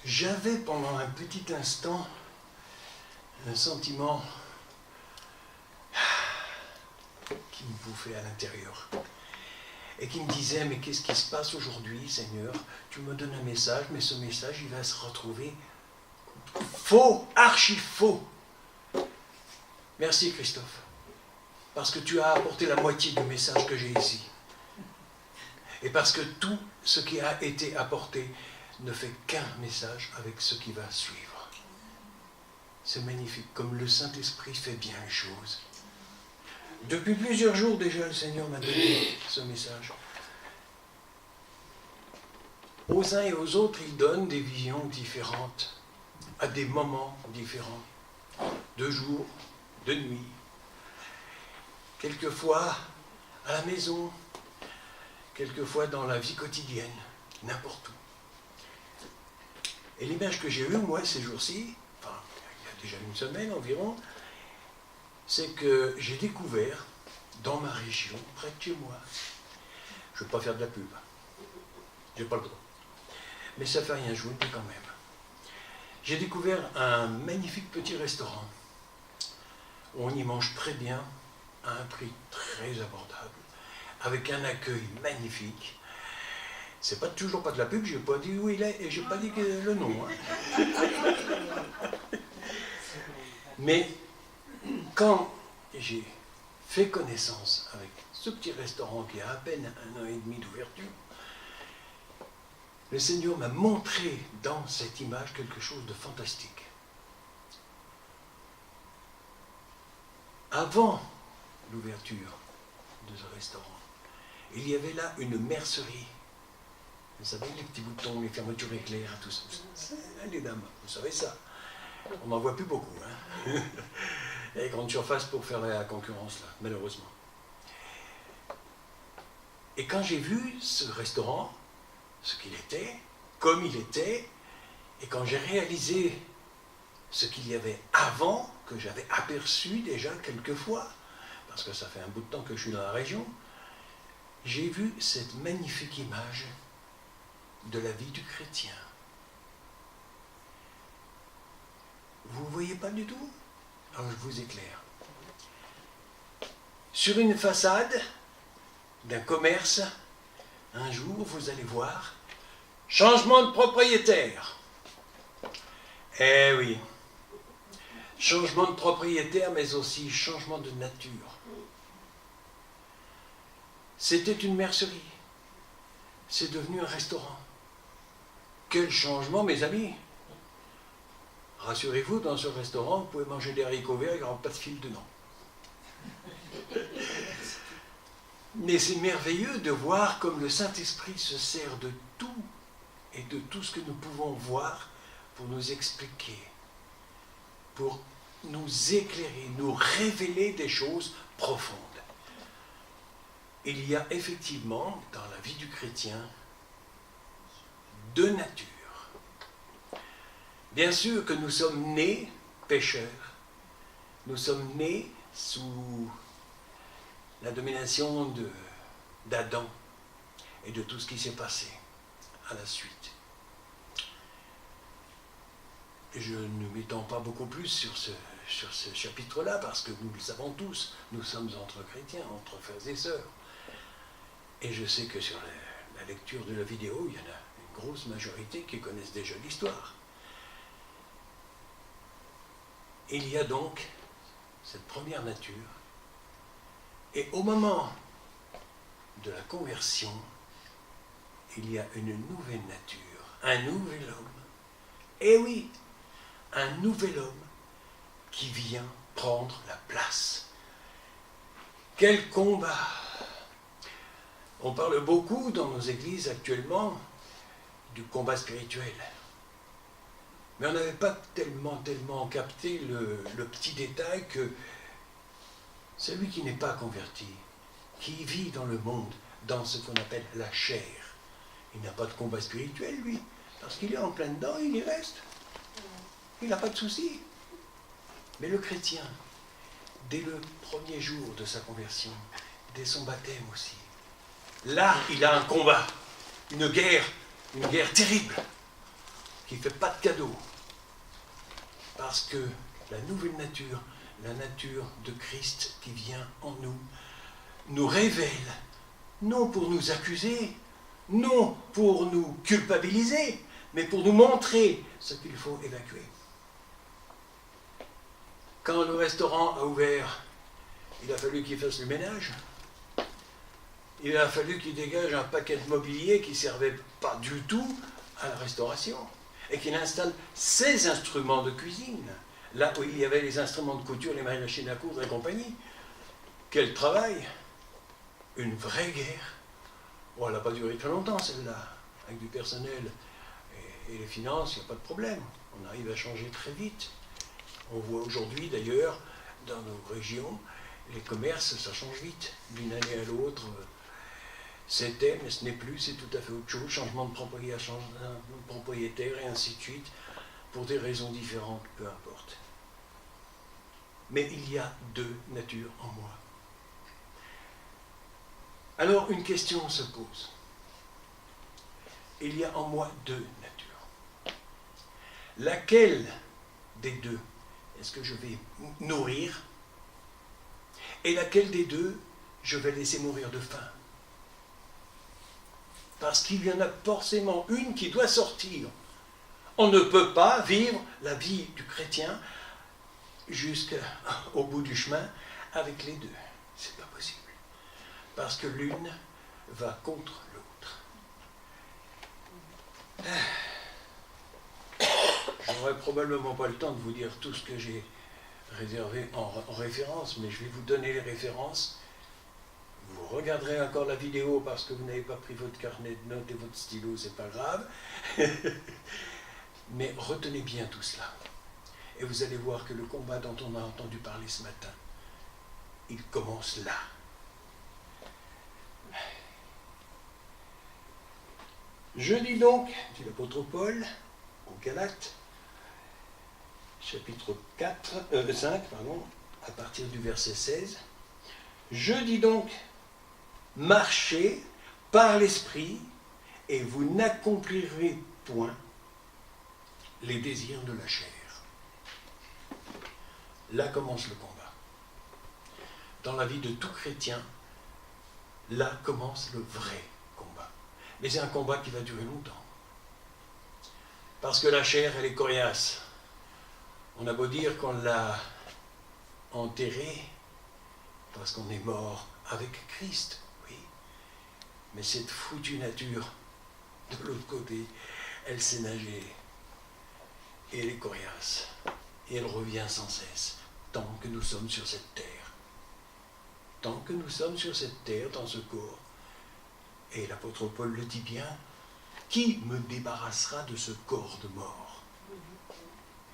J'avais pendant un petit instant un sentiment qui me bouffait à l'intérieur et qui me disait, mais qu'est-ce qui se passe aujourd'hui, Seigneur? Tu me donnes un message, mais ce message, il va se retrouver faux, archi faux. Merci Christophe, parce que tu as apporté la moitié du message que j'ai ici. Et parce que tout ce qui a été apporté ne fait qu'un message avec ce qui va suivre. C'est magnifique, comme le Saint-Esprit fait bien les choses. Depuis plusieurs jours déjà, le Seigneur m'a donné ce message. Aux uns et aux autres, il donne des visions différentes, à des moments différents, de jour, de nuit, quelquefois à la maison, quelquefois dans la vie quotidienne, n'importe où. Et l'image que j'ai eue, moi, ces jours-ci, enfin, il y a déjà une semaine environ, c'est que j'ai découvert, dans ma région, près de chez moi, je ne veux pas faire de la pub, j'ai pas le droit, mais ça fait rien, je vous le dis quand même. J'ai découvert un magnifique petit restaurant, où on y mange très bien, à un prix très abordable, avec un accueil magnifique. C'est pas toujours pas de la pub, j'ai pas dit où il est et j'ai pas dit le nom. Hein. Mais quand j'ai fait connaissance avec ce petit restaurant qui a à peine 1 an et demi d'ouverture, le Seigneur m'a montré dans cette image quelque chose de fantastique. Avant l'ouverture de ce restaurant, il y avait là une mercerie. Vous savez, les petits boutons, les fermetures éclairs, tout ça. Les dames, vous savez ça. On n'en voit plus beaucoup. Hein. Il y a les grandes surfaces pour faire la concurrence, là, malheureusement. Et quand j'ai vu ce restaurant, ce qu'il était, comme il était, et quand j'ai réalisé ce qu'il y avait avant, que j'avais aperçu déjà quelques fois, parce que ça fait un bout de temps que je suis dans la région, j'ai vu cette magnifique image de la vie du chrétien. Vous ne voyez pas du tout? Alors je vous éclaire. Sur une façade d'un commerce, un jour vous allez voir changement de propriétaire. Eh oui, changement de propriétaire, mais aussi changement de nature. C'était une mercerie, c'est devenu un restaurant. Quel changement, mes amis! Rassurez-vous, dans ce restaurant, vous pouvez manger des haricots verts, il n'y aura pas de fil dedans. Mais c'est merveilleux de voir comme le Saint-Esprit se sert de tout et de tout ce que nous pouvons voir pour nous expliquer, pour nous éclairer, nous révéler des choses profondes. Il y a effectivement, dans la vie du chrétien, deux natures. Bien sûr que nous sommes nés pécheurs, nous sommes nés sous la domination d'Adam et de tout ce qui s'est passé à la suite. Je ne m'étends pas beaucoup plus sur ce chapitre-là, parce que nous le savons tous, nous sommes entre chrétiens, entre frères et sœurs. Et je sais que sur la lecture de la vidéo, il y en a une grosse majorité qui connaissent déjà l'histoire. Il y a donc cette première nature, et au moment de la conversion, il y a une nouvelle nature, un nouvel homme. Et oui, un nouvel homme qui vient prendre la place. Quel combat! On parle beaucoup dans nos églises actuellement du combat spirituel. Mais on n'avait pas tellement capté le petit détail que celui qui n'est pas converti, qui vit dans le monde, dans ce qu'on appelle la chair, il n'a pas de combat spirituel, lui, parce qu'il est en plein dedans, il y reste. Il n'a pas de souci. Mais le chrétien, dès le premier jour de sa conversion, dès son baptême aussi, là, il a un combat, une guerre terrible. qui ne fait pas de cadeau. Parce que la nouvelle nature, la nature de Christ qui vient en nous, nous révèle, non pour nous accuser, non pour nous culpabiliser, mais pour nous montrer ce qu'il faut évacuer. Quand le restaurant a ouvert, il a fallu qu'il fasse le ménage. Il a fallu qu'il dégage un paquet de mobilier qui ne servait pas du tout à la restauration et qu'il installe ses instruments de cuisine, là où il y avait les instruments de couture, les machines à coudre et compagnie. Quel travail! Une vraie guerre. Bon, elle n'a pas duré très longtemps, celle-là. Avec du personnel et les finances, il n'y a pas de problème. On arrive à changer très vite. On voit aujourd'hui, d'ailleurs, dans nos régions, les commerces, ça change vite. D'une année à l'autre, c'était, mais ce n'est plus, c'est tout à fait autre chose. Changement de propriétaire et ainsi de suite, pour des raisons différentes, peu importe. Mais il y a deux natures en moi. Alors, une question se pose. Il y a en moi deux natures. Laquelle des deux est-ce que je vais nourrir? Et laquelle des deux je vais laisser mourir de faim? Parce qu'il y en a forcément une qui doit sortir. On ne peut pas vivre la vie du chrétien jusqu'au bout du chemin avec les deux. C'est pas possible. Parce que l'une va contre l'autre. J'aurai probablement pas le temps de vous dire tout ce que j'ai réservé en référence, mais je vais vous donner les références. Vous regarderez encore la vidéo parce que vous n'avez pas pris votre carnet de notes et votre stylo, c'est pas grave. Mais retenez bien tout cela. Et vous allez voir que le combat dont on a entendu parler ce matin, il commence là. Je dis donc, dit l'apôtre Paul, aux Galates, chapitre 5, à partir du verset 16, je dis donc, marchez par l'esprit et vous n'accomplirez point les désirs de la chair. Là commence le combat. Dans la vie de tout chrétien, là commence le vrai combat. Mais c'est un combat qui va durer longtemps. Parce que la chair, elle est coriace. On a beau dire qu'on l'a enterrée, parce qu'on est mort avec Christ, oui. Mais cette foutue nature, de l'autre côté, elle sait nager. Et elle est coriace. Et elle revient sans cesse, tant que nous sommes sur cette terre. Tant que nous sommes sur cette terre, dans ce corps. Et l'apôtre Paul le dit bien, qui me débarrassera de ce corps de mort?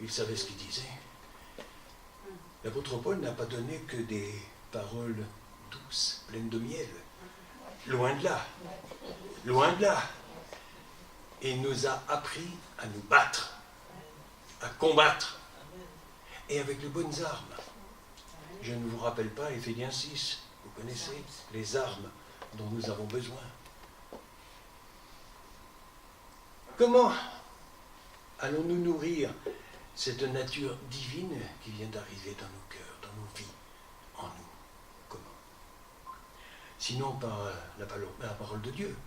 Il savait ce qu'il disait. L'apôtre Paul n'a pas donné que des paroles douces, pleines de miel. Loin de là. Loin de là. Il nous a appris à nous battre, à combattre, et avec les bonnes armes. Je ne vous rappelle pas Éphésiens 6, vous connaissez les armes dont nous avons besoin. Comment allons-nous nourrir cette nature divine qui vient d'arriver dans nos cœurs, dans nos vies, en nous? Comment? Sinon par la parole de Dieu.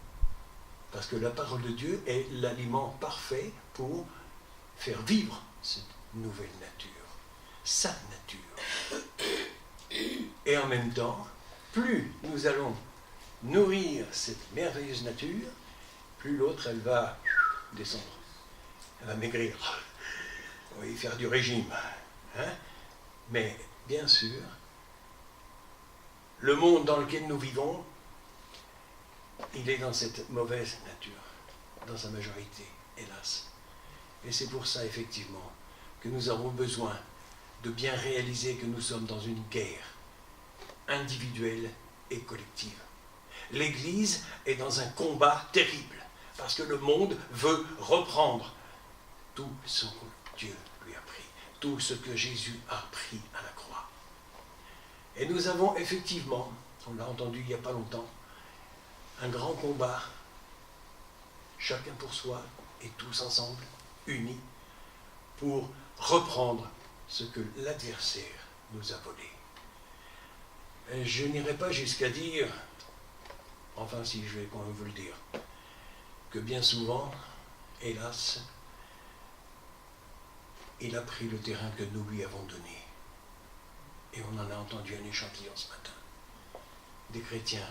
Parce que la parole de Dieu est l'aliment parfait pour faire vivre cette nouvelle nature, sa nature. Et en même temps, plus nous allons nourrir cette merveilleuse nature, plus l'autre, elle va descendre, elle va maigrir, oui, faire du régime. Hein? Mais bien sûr, le monde dans lequel nous vivons, il est dans cette mauvaise nature, dans sa majorité, hélas. Et c'est pour ça, effectivement, que nous avons besoin de bien réaliser que nous sommes dans une guerre individuelle et collective. L'Église est dans un combat terrible, parce que le monde veut reprendre tout ce que Dieu lui a pris, tout ce que Jésus a pris à la croix. Et nous avons effectivement, on l'a entendu il n'y a pas longtemps, un grand combat, chacun pour soi et tous ensemble, unis pour reprendre ce que l'adversaire nous a volé. Et je n'irai pas jusqu'à dire, enfin si je vais quand même vous le dire, que bien souvent, hélas, il a pris le terrain que nous lui avons donné. Et on en a entendu un échantillon ce matin. Des chrétiens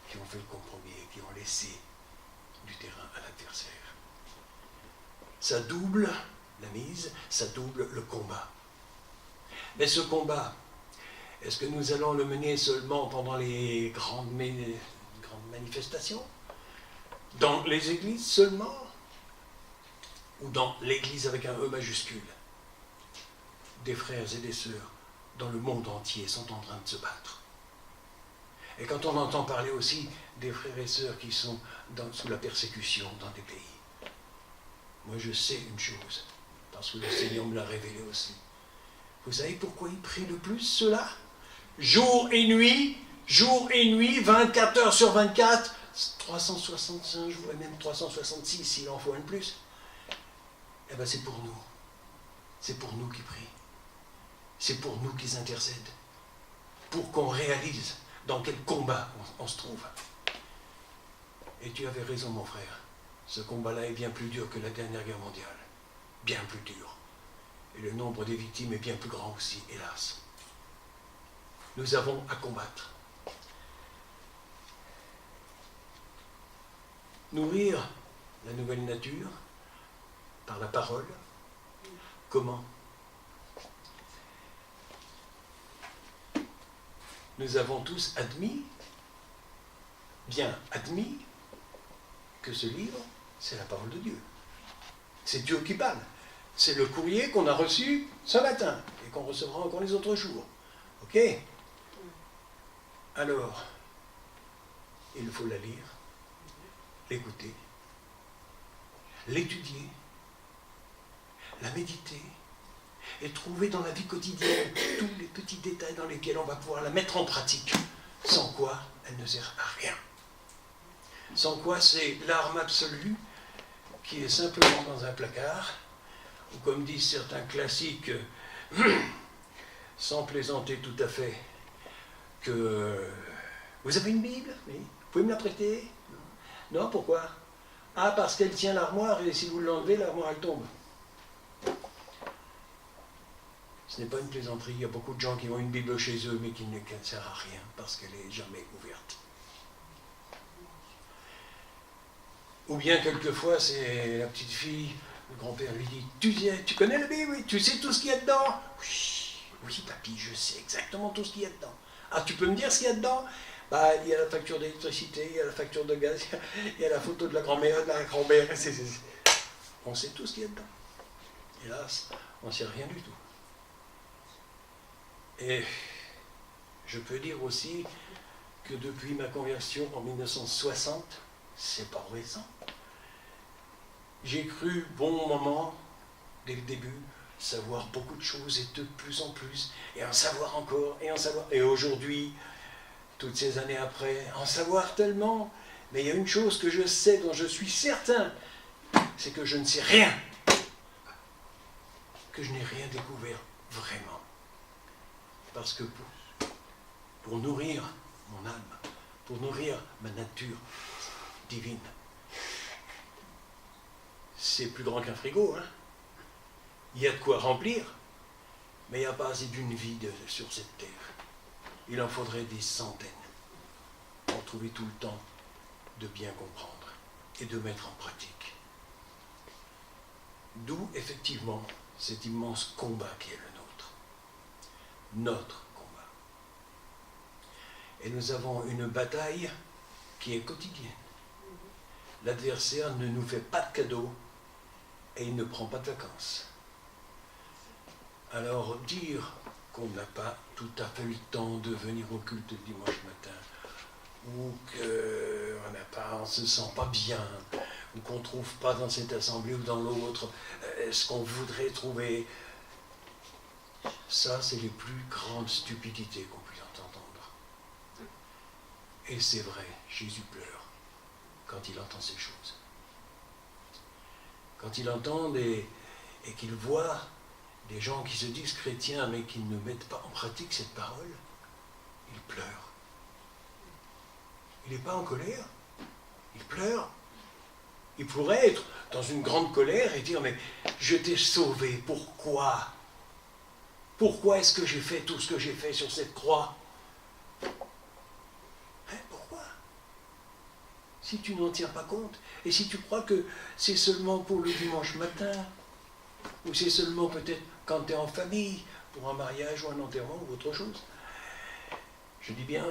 qui ont fait le compromis et qui ont laissé du terrain à l'adversaire. Ça double la mise, ça double le combat. Mais ce combat, est-ce que nous allons le mener seulement pendant les grandes manifestations? Dans les églises seulement? Ou dans l'église avec un E majuscule? Des frères et des sœurs dans le monde entier sont en train de se battre. Et quand on entend parler aussi des frères et sœurs qui sont sous la persécution dans des pays, moi je sais une chose, parce que le Seigneur me l'a révélé aussi. Vous savez pourquoi il prie le plus cela? Jour et nuit, 24 heures sur 24, 365 jours et même 366 s'il en faut un de plus. Eh bien c'est pour nous. C'est pour nous qu'ils prient. C'est pour nous qu'ils intercèdent. Pour qu'on réalise dans quel combat on se trouve. Et tu avais raison mon frère. Ce combat-là est bien plus dur que la dernière guerre mondiale. Bien plus dur. Et le nombre des victimes est bien plus grand aussi, hélas. Nous avons à combattre. Nourrir la nouvelle nature par la parole. Comment? Nous avons tous bien admis, que ce livre, c'est la parole de Dieu. C'est Dieu qui parle. C'est le courrier qu'on a reçu ce matin et qu'on recevra encore les autres jours. Ok? Alors, il faut la lire, l'écouter, l'étudier, la méditer et trouver dans la vie quotidienne tous les petits détails dans lesquels on va pouvoir la mettre en pratique, sans quoi elle ne sert à rien. Sans quoi c'est l'arme absolue qui est simplement dans un placard, ou comme disent certains classiques, sans plaisanter tout à fait, que vous avez une Bible? Oui. Vous pouvez me la prêter? Non, pourquoi? Ah, parce qu'elle tient l'armoire et si vous l'enlevez, l'armoire elle tombe. Ce n'est pas une plaisanterie, il y a beaucoup de gens qui ont une Bible chez eux mais qui ne sert à rien parce qu'elle n'est jamais ouverte. Ou bien quelquefois c'est la petite fille, le grand-père lui dit tu connais la Bible? Oui, tu sais tout ce qu'il y a dedans? Oui papy, je sais exactement tout ce qu'il y a dedans. Ah, tu peux me dire ce qu'il y a dedans? Bah, il y a la facture d'électricité, il y a la facture de gaz, il y a la photo de la grand-mère, On sait tout ce qu'il y a dedans. Hélas, on ne sait rien du tout. Et je peux dire aussi que depuis ma conversion en 1960, c'est pas récent, j'ai cru bon moment, dès le début, savoir beaucoup de choses et de plus en plus, et en savoir encore, et en savoir. Et aujourd'hui, toutes ces années après, en savoir tellement. Mais il y a une chose que je sais, dont je suis certain, c'est que je ne sais rien, que je n'ai rien découvert vraiment. Parce que pour nourrir mon âme, pour nourrir ma nature divine, c'est plus grand qu'un frigo, hein. Il y a de quoi remplir, mais il n'y a pas assez d'une vie sur cette terre. Il en faudrait des centaines pour trouver tout le temps de bien comprendre et de mettre en pratique. D'où, effectivement, cet immense combat qui est le nôtre. Notre combat. Et nous avons une bataille qui est quotidienne. L'adversaire ne nous fait pas de cadeaux et il ne prend pas de vacances. Alors dire qu'on n'a pas tout à fait le temps de venir au culte le dimanche matin, ou qu'on ne se sent pas bien, ou qu'on ne trouve pas dans cette assemblée ou dans l'autre ce qu'on voudrait trouver, ça c'est les plus grandes stupidités qu'on puisse entendre. Et c'est vrai, Jésus pleure quand il entend ces choses. quand il entend et qu'il voit des gens qui se disent chrétiens mais qui ne mettent pas en pratique cette parole, il pleure. Il n'est pas en colère, il pleure. Il pourrait être dans une grande colère et dire, mais je t'ai sauvé, pourquoi? Pourquoi est-ce que j'ai fait tout ce que j'ai fait sur cette croix? Pourquoi? Si tu n'en tiens pas compte, et si tu crois que c'est seulement pour le dimanche matin, ou c'est seulement peut-être quand tu es en famille, pour un mariage ou un enterrement ou autre chose. Je dis bien,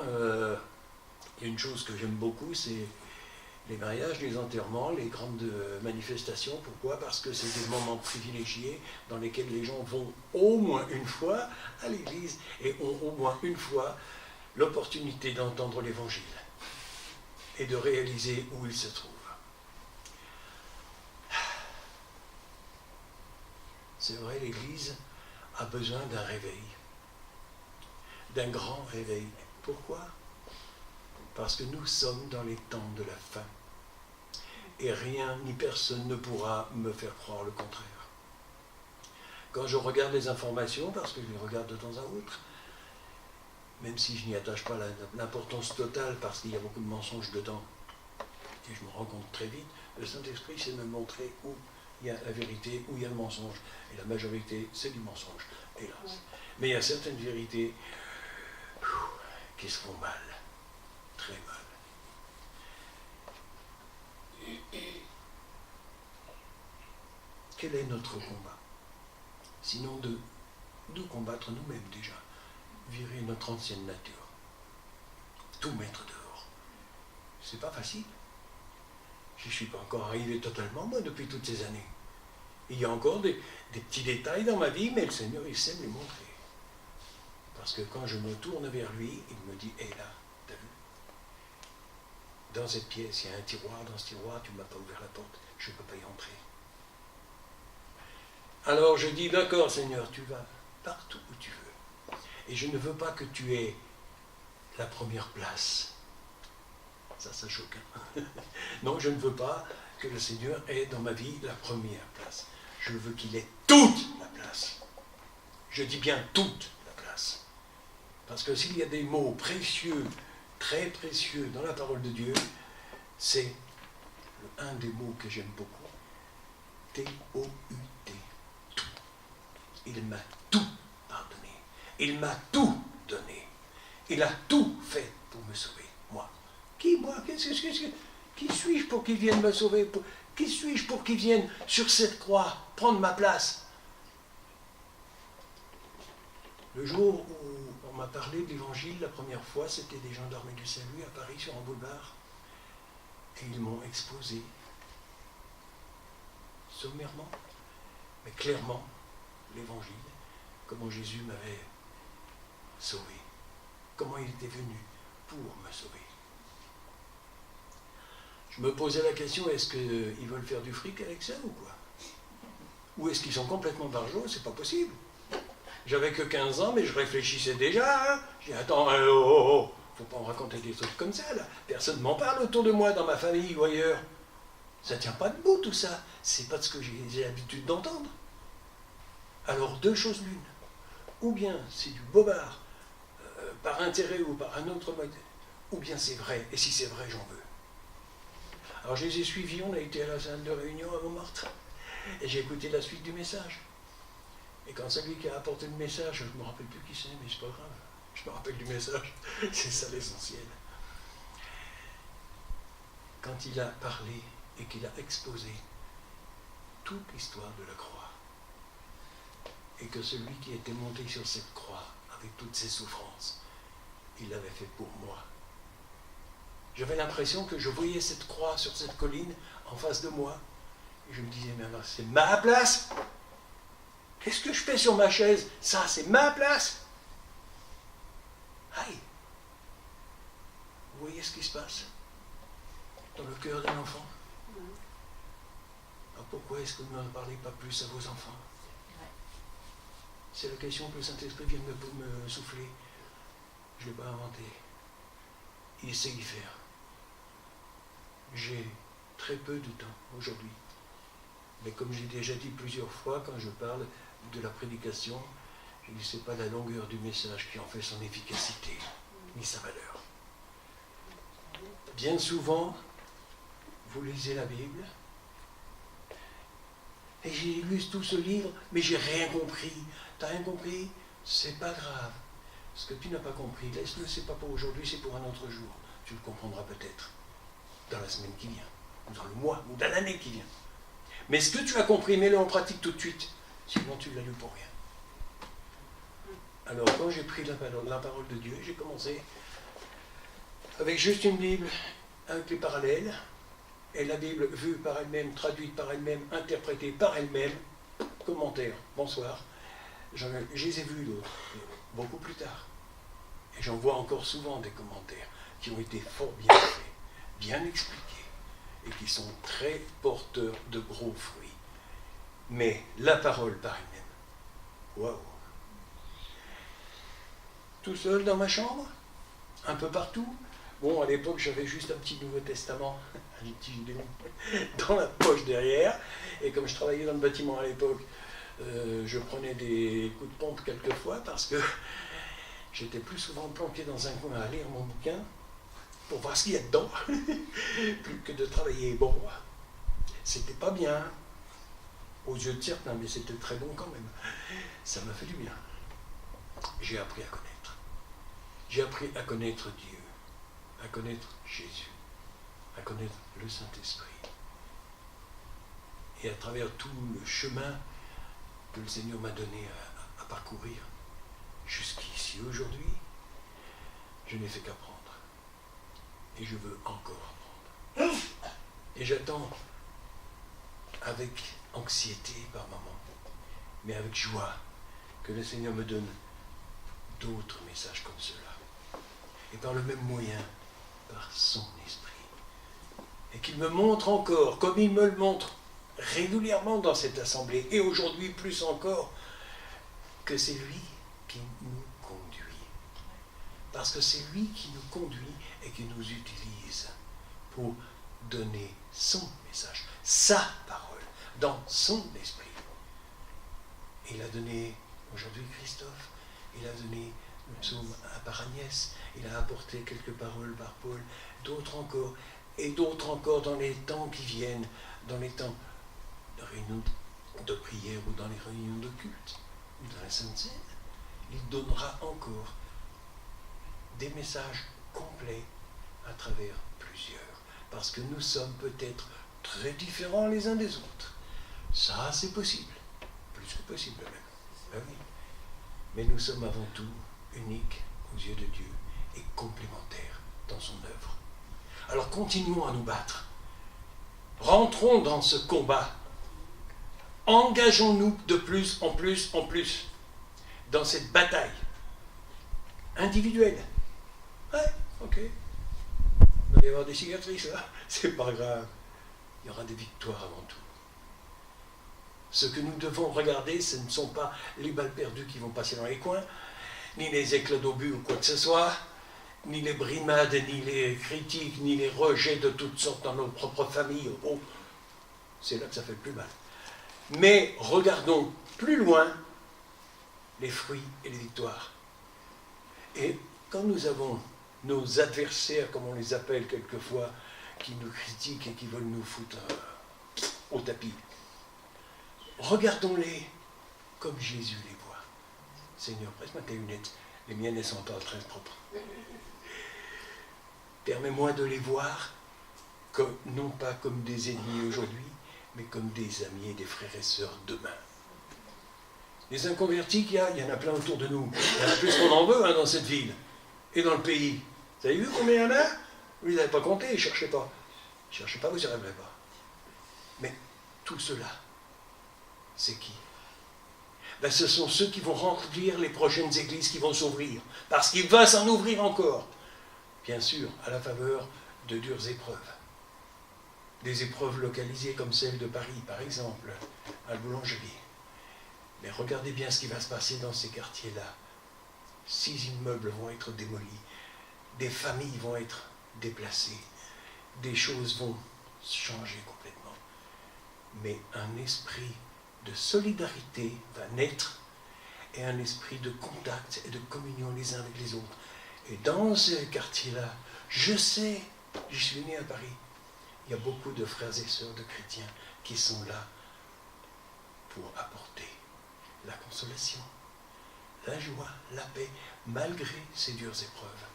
il y a une chose que j'aime beaucoup, c'est les mariages, les enterrements, les grandes manifestations. Pourquoi? Parce que c'est des moments privilégiés dans lesquels les gens vont au moins une fois à l'église et ont au moins une fois l'opportunité d'entendre l'évangile et de réaliser où il se trouve. C'est vrai, l'Église a besoin d'un réveil, d'un grand réveil. Pourquoi? Parce que nous sommes dans les temps de la fin. Et rien ni personne ne pourra me faire croire le contraire. Quand je regarde les informations, parce que je les regarde de temps à autre, même si je n'y attache pas l'importance totale, parce qu'il y a beaucoup de mensonges dedans, et je me rends compte très vite, le Saint-Esprit sait me montrer où il y a la vérité, où il y a le mensonge. Et la majorité, c'est du mensonge, hélas. Mais il y a certaines vérités qui se font mal, très mal. Quel est notre combat? Sinon de nous combattre nous-mêmes déjà, virer notre ancienne nature, tout mettre dehors. C'est pas facile. Je ne suis pas encore arrivé totalement, moi, depuis toutes ces années. Il y a encore des petits détails dans ma vie, mais le Seigneur, il sait me les montrer. Parce que quand je me tourne vers lui, il me dit, hé là, t'as vu? Dans cette pièce, il y a un tiroir, dans ce tiroir, tu ne m'as pas ouvert la porte, je ne peux pas y entrer. Alors je dis, d'accord Seigneur, tu vas partout où tu veux. Et je ne veux pas que tu aies la première place. Ça choque. Non, je ne veux pas que le Seigneur ait dans ma vie la première place. Je veux qu'il ait toute la place. Je dis bien toute la place. Parce que s'il y a des mots précieux, très précieux dans la parole de Dieu, c'est un des mots que j'aime beaucoup. T-O-U-T. Tout. Il m'a tout pardonné. Il m'a tout donné. Il a tout fait pour me sauver. Moi. Qui, moi? Qui suis-je pour qu'il vienne me sauver? Qui suis-je pour qu'il vienne sur cette croix prendre ma place? Le jour où on m'a parlé de l'évangile la première fois, c'était des gendarmes du salut à Paris sur un boulevard. Et ils m'ont exposé, sommairement, mais clairement, l'évangile, comment Jésus m'avait sauvé, comment il était venu pour me sauver. Je me posais la question, est-ce qu'ils veulent faire du fric avec ça ou quoi? Ou est-ce qu'ils sont complètement barjots? C'est pas possible. J'avais que 15 ans, mais je réfléchissais déjà. Hein. J'ai dit, attends, faut pas en raconter des trucs comme ça, là. Personne ne m'en parle autour de moi, dans ma famille ou ailleurs. Ça tient pas debout, tout ça. C'est pas de ce que j'ai l'habitude d'entendre. Alors, deux choses l'une. Ou bien c'est du bobard, par intérêt ou par un autre moyen, ou bien c'est vrai, et si c'est vrai, j'en veux. Alors je les ai suivis, on a été à la salle de réunion à Montmartre, et j'ai écouté la suite du message. Et quand celui qui a apporté le message, je ne me rappelle plus qui c'est, mais c'est pas grave, je me rappelle du message, c'est ça l'essentiel. Quand il a parlé et qu'il a exposé toute l'histoire de la croix, et que celui qui était monté sur cette croix, avec toutes ses souffrances, il l'avait fait pour moi. J'avais l'impression que je voyais cette croix sur cette colline en face de moi. Et je me disais, mais alors c'est ma place? Qu'est-ce que je fais sur ma chaise? Ça, c'est ma place? Aïe! Vous voyez ce qui se passe dans le cœur d'un enfant? Alors pourquoi est-ce que vous n'en parlez pas plus à vos enfants? C'est la question que le Saint-Esprit vient de me souffler. Je ne l'ai pas inventé. Il sait y faire. J'ai très peu de temps aujourd'hui, Mais comme j'ai déjà dit plusieurs fois quand je parle de la prédication, je dis c'est pas la longueur du message qui en fait son efficacité, ni sa valeur. Bien souvent, vous lisez la Bible, et j'ai lu tout ce livre, mais j'ai rien compris. T'as rien compris? C'est pas grave. Ce que tu n'as pas compris, laisse-le, c'est pas pour aujourd'hui, c'est pour un autre jour. Tu le comprendras peut-être dans la semaine qui vient, ou dans le mois, ou dans l'année qui vient. Mais ce que tu as compris, mets-le en pratique tout de suite, sinon tu l'as lu pour rien. Alors quand j'ai pris la parole de Dieu, j'ai commencé avec juste une Bible, avec les parallèles, et la Bible vue par elle-même, traduite par elle-même, interprétée par elle-même, commentaire, bonsoir. Je les ai vus d'autres, beaucoup plus tard. Et j'en vois encore souvent des commentaires qui ont été fort bien faits, bien expliqués, et qui sont très porteurs de gros fruits. Mais la parole par elle-même, waouh! Tout seul dans ma chambre, un peu partout. Bon, à l'époque, j'avais juste un petit Nouveau Testament, un petit Gideon, dans la poche derrière. Et comme je travaillais dans le bâtiment à l'époque, je prenais des coups de pompe quelquefois parce que j'étais plus souvent planqué dans un coin à lire mon bouquin pour voir ce qu'il y a dedans, plus que de travailler. Bon, c'était pas bien, aux yeux de certains, mais c'était très bon quand même. Ça m'a fait du bien. J'ai appris à connaître. J'ai appris à connaître Dieu, à connaître Jésus, à connaître le Saint-Esprit. Et à travers tout le chemin que le Seigneur m'a donné à parcourir jusqu'ici aujourd'hui, je n'ai fait qu'apprendre. Et je veux encore apprendre. Et j'attends avec anxiété par moments, mais avec joie, que le Seigneur me donne d'autres messages comme ceux-là. Et par le même moyen, par son esprit. Et qu'il me montre encore, comme il me le montre régulièrement dans cette assemblée, et aujourd'hui plus encore, que c'est lui qui nous conduit. Parce que c'est lui qui nous conduit et qui nous utilise pour donner son message, sa parole, dans son esprit. Et il a donné aujourd'hui Christophe, il a donné le psaume par Agnès, il a apporté quelques paroles par Paul, d'autres encore, et d'autres encore dans les temps qui viennent, dans les temps de réunions de prière ou dans les réunions de culte, ou dans la Sainte Seine. Il donnera encore des messages complets à travers plusieurs, parce que nous sommes peut-être très différents les uns des autres. Ça, c'est possible, plus que possible même. Ben oui. Mais nous sommes avant tout uniques aux yeux de Dieu et complémentaires dans son œuvre. Alors continuons à nous battre. Rentrons dans ce combat. Engageons-nous de plus en plus en plus dans cette bataille individuelle. Ouais, ok. Il va y avoir des cicatrices là, c'est pas grave. Il y aura des victoires avant tout. Ce que nous devons regarder, ce ne sont pas les balles perdues qui vont passer dans les coins, ni les éclats d'obus ou quoi que ce soit, ni les brimades, ni les critiques, ni les rejets de toutes sortes dans nos propres familles. Oh, c'est là que ça fait le plus mal. Mais regardons plus loin les fruits et les victoires. Et quand nous avons nos adversaires, comme on les appelle quelquefois, qui nous critiquent et qui veulent nous foutre au tapis, regardons-les comme Jésus les voit. Seigneur, prête-moi tes lunettes, les miennes ne sont pas très propres. Permets-moi de les voir, comme, non pas comme des ennemis aujourd'hui, mais comme des amis et des frères et sœurs demain. Les inconvertis qu'il y a, il y en a plein autour de nous. Il y en a plus qu'on en veut dans cette ville et dans le pays. Vous avez vu combien il y en a? Vous ne les avez pas comptés, ne cherchez pas. Ne cherchez pas, vous n'y arriverez pas. Mais tout cela, c'est qui? Ben, ce sont ceux qui vont remplir les prochaines églises qui vont s'ouvrir. Parce qu'il va s'en ouvrir encore. Bien sûr, à la faveur de dures épreuves. Des épreuves localisées comme celle de Paris, par exemple, à la boulangerie. Mais regardez bien ce qui va se passer dans ces quartiers-là. 6 immeubles vont être démolis. Des familles vont être déplacées. Des choses vont changer complètement. mais un esprit de solidarité va naître et un esprit de contact et de communion les uns avec les autres. Et dans ce quartier-là, je sais, je suis né à Paris, il y a beaucoup de frères et sœurs de chrétiens qui sont là pour apporter la consolation, la joie, la paix, malgré ces dures épreuves.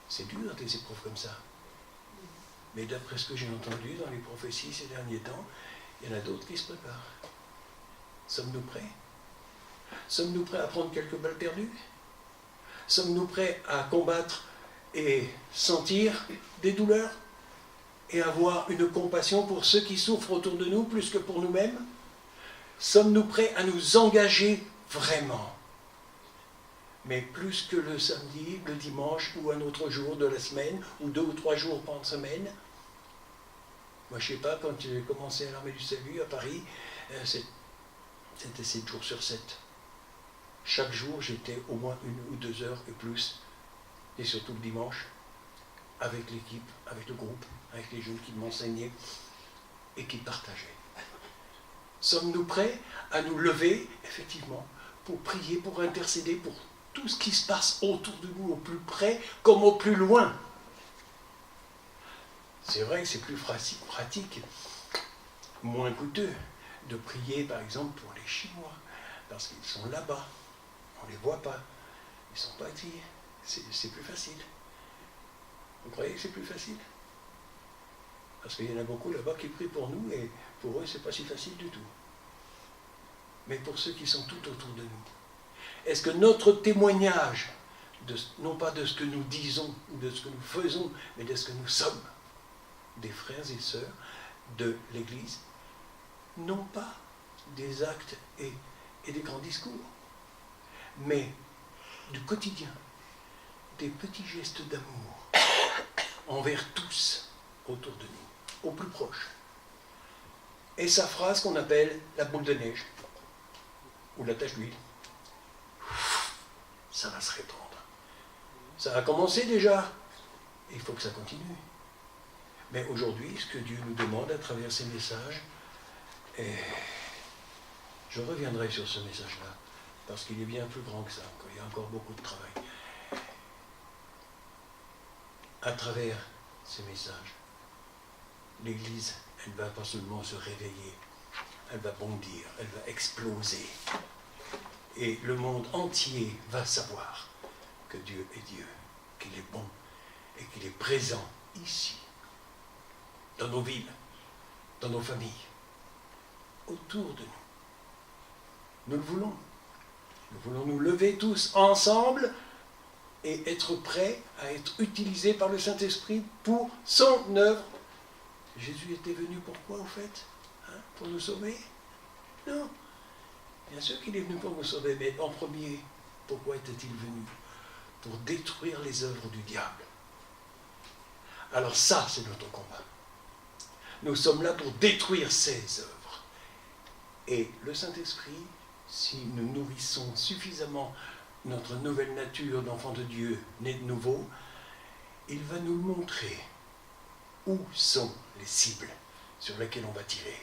C'est dur des épreuves comme ça. Mais d'après ce que j'ai entendu dans les prophéties ces derniers temps, il y en a d'autres qui se préparent. Sommes-nous prêts? Sommes-nous prêts à prendre quelques balles perdues? Sommes-nous prêts à combattre et sentir des douleurs? Et avoir une compassion pour ceux qui souffrent autour de nous plus que pour nous-mêmes? Sommes-nous prêts à nous engager vraiment? Mais plus que le samedi, le dimanche ou un autre jour de la semaine, ou 2 ou 3 jours par semaine. Moi, je ne sais pas, quand j'ai commencé à l'Armée du Salut à Paris, c'était 7 jours sur 7. Chaque jour, j'étais au moins 1 ou 2 heures et plus, et surtout le dimanche, avec l'équipe, avec le groupe, avec les jeunes qui m'enseignaient et qui partageaient. Sommes-nous prêts à nous lever, effectivement, pour prier, pour intercéder, pour tout ce qui se passe autour de nous, au plus près comme au plus loin? C'est vrai que c'est plus pratique, moins coûteux, de prier, par exemple, pour les Chinois, parce qu'ils sont là-bas. On ne les voit pas. Ils ne sont pas ici. C'est plus facile. Vous croyez que c'est plus facile? Parce qu'il y en a beaucoup là-bas qui prient pour nous, et pour eux, ce n'est pas si facile du tout. Mais pour ceux qui sont tout autour de nous, est-ce que notre témoignage, non pas de ce que nous disons ou de ce que nous faisons, mais de ce que nous sommes, des frères et sœurs de l'Église, non pas des actes et des grands discours, mais du quotidien, des petits gestes d'amour envers tous autour de nous, aux plus proches. Et sa phrase qu'on appelle la boule de neige, ou la tache d'huile, ça va se répandre. Ça a commencé déjà, il faut que ça continue. Mais aujourd'hui, ce que Dieu nous demande à travers ces messages, et je reviendrai sur ce message-là, parce qu'il est bien plus grand que ça, il y a encore beaucoup de travail. À travers ces messages, l'Église, elle ne va pas seulement se réveiller, elle va bondir, elle va exploser. Et le monde entier va savoir que Dieu est Dieu, qu'il est bon et qu'il est présent ici, dans nos villes, dans nos familles, autour de nous. Nous le voulons. Nous voulons nous lever tous ensemble et être prêts à être utilisés par le Saint-Esprit pour son œuvre. Jésus était venu pourquoi, au fait? Pour nous sauver? Non. Bien sûr qu'il est venu pour nous sauver, mais en premier, pourquoi était-il venu? Pour détruire les œuvres du diable. Alors ça, c'est notre combat. Nous sommes là pour détruire ces œuvres. Et le Saint-Esprit, si nous nourrissons suffisamment notre nouvelle nature d'enfant de Dieu, né de nouveau, il va nous montrer où sont les cibles sur lesquelles on va tirer.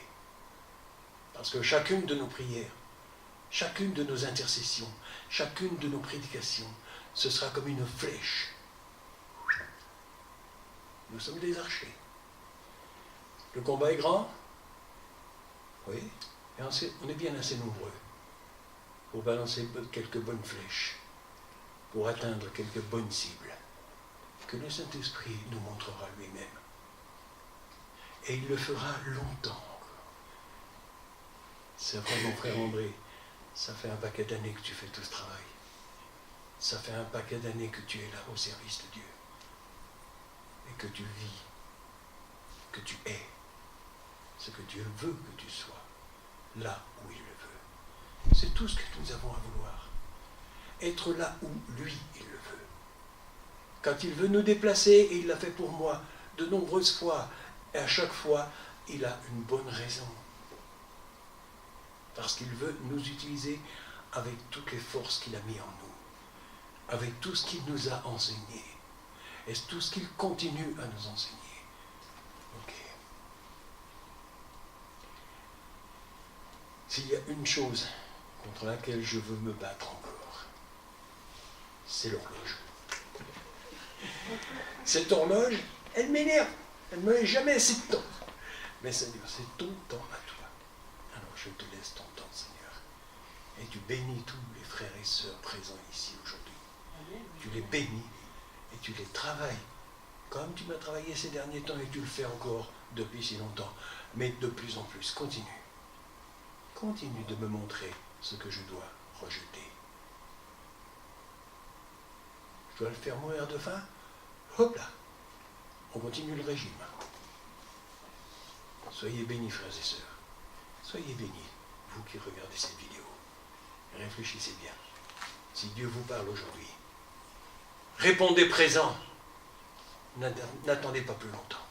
Parce que chacune de nos prières, chacune de nos intercessions, chacune de nos prédications, ce sera comme une flèche. Nous sommes des archers. Le combat est grand, oui, et on est bien assez nombreux pour balancer quelques bonnes flèches, pour atteindre quelques bonnes cibles, que le Saint-Esprit nous montrera lui-même. Et il le fera longtemps encore. C'est vrai, mon frère André, ça fait un paquet d'années que tu fais tout ce travail. Ça fait un paquet d'années que tu es là au service de Dieu. Et que tu vis, que tu es ce que Dieu veut que tu sois, là où il le veut. C'est tout ce que nous avons à vouloir. Être là où lui, il le veut. Quand il veut nous déplacer, et il l'a fait pour moi de nombreuses fois, et à chaque fois, il a une bonne raison. Parce qu'il veut nous utiliser avec toutes les forces qu'il a mis en nous, avec tout ce qu'il nous a enseigné, et tout ce qu'il continue à nous enseigner. Ok. S'il y a une chose contre laquelle je veux me battre encore, c'est l'horloge. Cette horloge, elle m'énerve. Elle ne me laisse jamais assez de temps. Mais Seigneur, c'est ton temps à toi. Alors je te laisse ton temps, Seigneur. Et tu bénis tous les frères et sœurs présents ici aujourd'hui. Tu les bénis et tu les travailles. Comme tu m'as travaillé ces derniers temps et tu le fais encore depuis si longtemps. Mais de plus en plus, continue. Continue de me montrer ce que je dois rejeter. Je dois le faire mourir de faim. Hop là, on continue le régime. Soyez bénis, frères et sœurs. Soyez bénis, vous qui regardez cette vidéo. Réfléchissez bien. Si Dieu vous parle aujourd'hui, répondez présent. N'attendez pas plus longtemps.